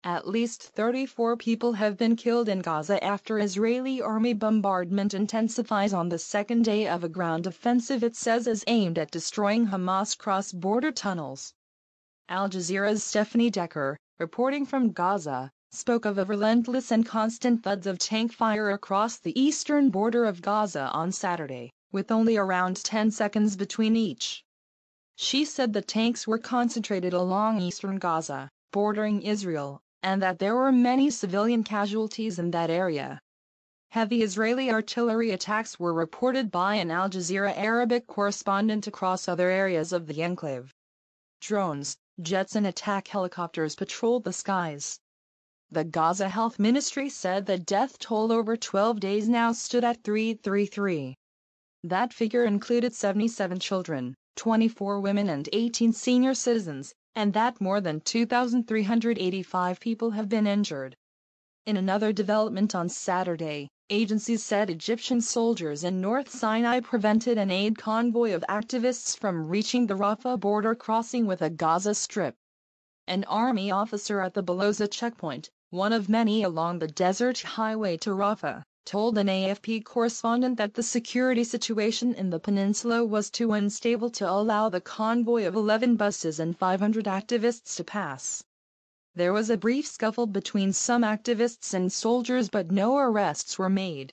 At least 34 people have been killed in Gaza after Israeli army bombardment intensifies on the second day of a ground offensive it says is aimed at destroying Hamas cross-border tunnels. Al Jazeera's Stefanie Dekker, reporting from Gaza, spoke of a relentless and constant thuds of tank fire across the eastern border of Gaza on Saturday, with only around 10 seconds between each. She said the tanks were concentrated along eastern Gaza, bordering Israel, and that there were many civilian casualties in that area. Heavy Israeli artillery attacks were reported by an Al Jazeera Arabic correspondent across other areas of the enclave. Drones, jets and attack helicopters patrolled the skies. The Gaza Health Ministry said the death toll over 12 days now stood at 333. That figure included 77 children, 24 women and 18 senior citizens, and that more than 2,385 people have been injured. In another development on Saturday, agencies said Egyptian soldiers in North Sinai prevented an aid convoy of activists from reaching the Rafah border crossing with a Gaza Strip. An army officer at the Beloza checkpoint, one of many along the desert highway to Rafah, told an AFP correspondent that the security situation in the peninsula was too unstable to allow the convoy of 11 buses and 500 activists to pass. There was a brief scuffle between some activists and soldiers, but no arrests were made.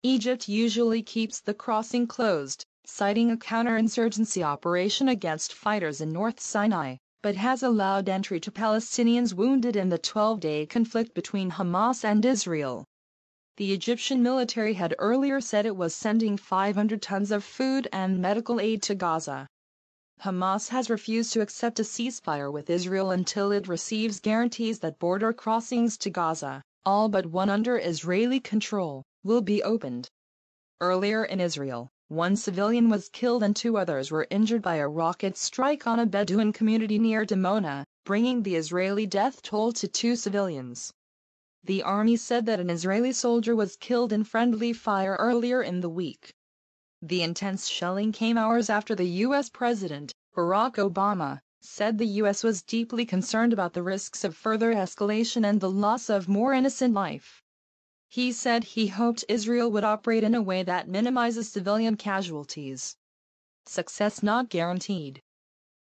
Egypt usually keeps the crossing closed, citing a counterinsurgency operation against fighters in North Sinai, but has allowed entry to Palestinians wounded in the 12-day conflict between Hamas and Israel. The Egyptian military had earlier said it was sending 500 tons of food and medical aid to Gaza. Hamas has refused to accept a ceasefire with Israel until it receives guarantees that border crossings to Gaza, all but one under Israeli control, will be opened. Earlier in Israel, one civilian was killed and 2 others were injured by a rocket strike on a Bedouin community near Dimona, bringing the Israeli death toll to 2 civilians. The army said that an Israeli soldier was killed in friendly fire earlier in the week. The intense shelling came hours after the U.S. President, Barack Obama, said the U.S. was deeply concerned about the risks of further escalation and the loss of more innocent life. He said he hoped Israel would operate in a way that minimizes civilian casualties. Success not guaranteed.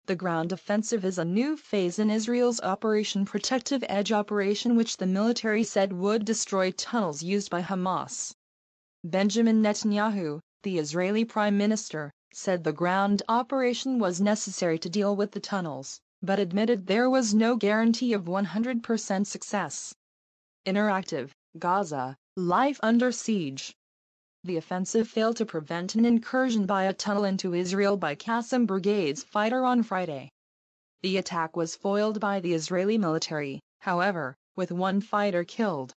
The ground offensive is a new phase in Israel's Operation Protective Edge operation, which the military said would destroy tunnels used by Hamas. Benjamin Netanyahu, the Israeli Prime Minister, said the ground operation was necessary to deal with the tunnels, but admitted there was no guarantee of 100% success. Interactive, Gaza, life under siege. The offensive failed to prevent an incursion by a tunnel into Israel by Qassam Brigade's fighter on Friday. The attack was foiled by the Israeli military, however, with 1 fighter killed.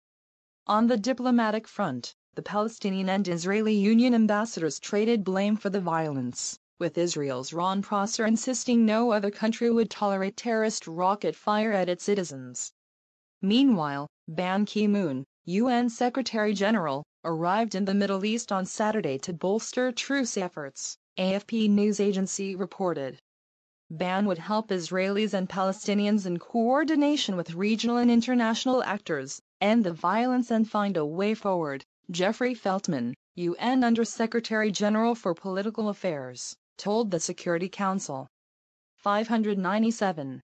On the diplomatic front, the Palestinian and Israeli Union ambassadors traded blame for the violence, with Israel's Ron Prosser insisting no other country would tolerate terrorist rocket fire at its citizens. Meanwhile, Ban Ki-moon, UN Secretary-General, arrived in the Middle East on Saturday to bolster truce efforts, AFP news agency reported. Ban would help Israelis and Palestinians in coordination with regional and international actors, end the violence and find a way forward, Jeffrey Feltman, UN Under-Secretary-General for Political Affairs, told the Security Council. 597